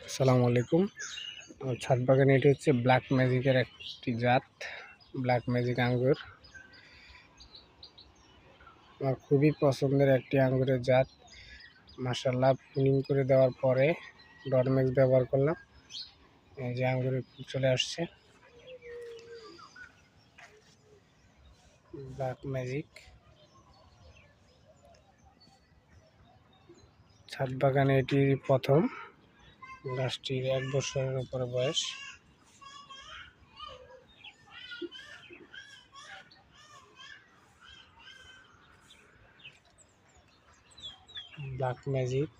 আসসালামু আলাইকুম। ছাদ বাগানে এটি হচ্ছে ব্ল্যাক ম্যাজিকের একটি জাত। ব্ল্যাক ম্যাজিক আঙ্গুর আমার খুবই পছন্দের একটি আঙ্গুরের জাত। মাশাআল্লাহ, প্রুনিং করে দেওয়ার পরে ডরমেক্স ব্যবহার করলাম, এই যে আঙ্গুরের ফুল চলে আসছে। ব্ল্যাক ম্যাজিক ছাদ বাগানে এটি প্রথম। গাছটির 1 বছরের উপরে বয়স। Black magic